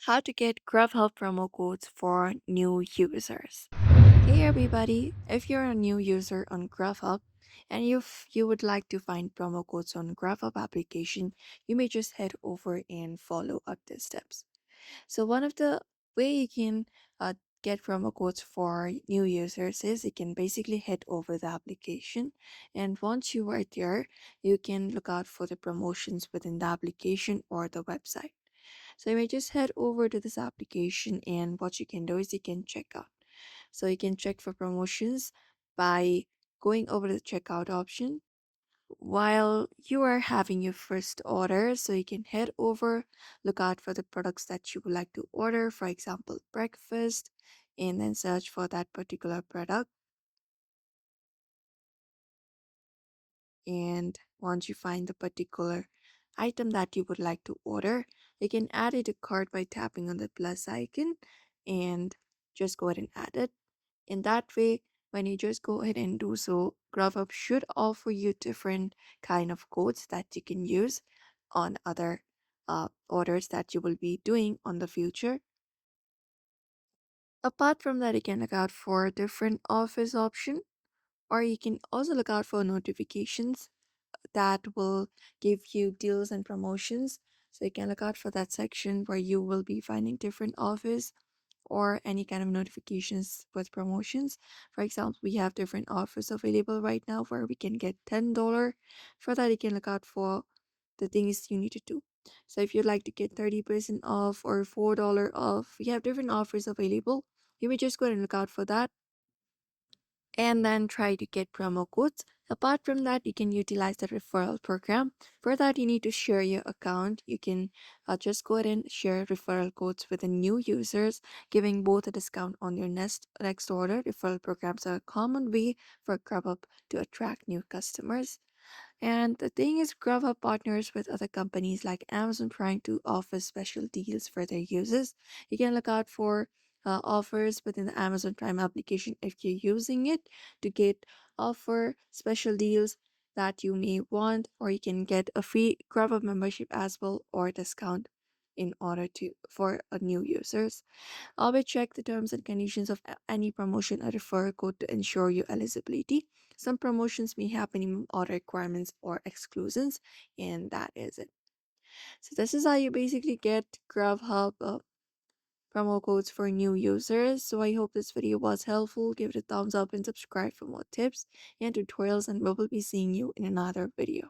How to get Grubhub promo codes for new users. Hey everybody, if you're a new user on Grubhub and if you would like to find promo codes on Grubhub application, you may just head over and follow up the steps. So one of the way you can get promo codes for new users is you can basically head over the application, and once you are there, you can look out for the promotions within the application or the website. So you may just head over to this application, and what you can do is you can check out. So you can check for promotions by going over the checkout option while you are having your first order. So you can head over, look out for the products that you would like to order, for example, breakfast, and then search for that particular product. And once you find the particular item that you would like to order, you can add it to cart by tapping on the plus icon and just go ahead and add it. In that way, when you just go ahead and do so, Grubhub should offer you different kind of codes that you can use on other orders that you will be doing on the future. Apart from that, you can look out for different office option, or you can also look out for notifications that will give you deals and promotions. So you can look out for that section where you will be finding different offers or any kind of notifications with promotions. For example, we have different offers available right now where we can get $10. For that, you can look out for the things you need to do. So if you'd like to get 30% off or $4 off, we have different offers available. You may just go ahead and look out for that and then try to get promo codes. Apart from that, you can utilize the referral program. For that, you need to share your account. You can just go ahead and share referral codes with the new users, giving both a discount on your next order. Referral programs are a common way for Grubhub to attract new customers. And the thing is, Grubhub partners with other companies like Amazon trying to offer special deals for their users. You can look out for offers within the Amazon Prime application if you're using it to get offer special deals that you may want, or you can get a free Grubhub membership as well or discount in order to for new users. Always check the terms and conditions of any promotion or referral code to ensure your eligibility. Some promotions may have minimum order requirements or exclusions, and that is it. So this is how you basically get Grubhub promo codes for new users. So I hope this video was helpful. Give it a thumbs up and subscribe for more tips and tutorials, and we will be seeing you in another video.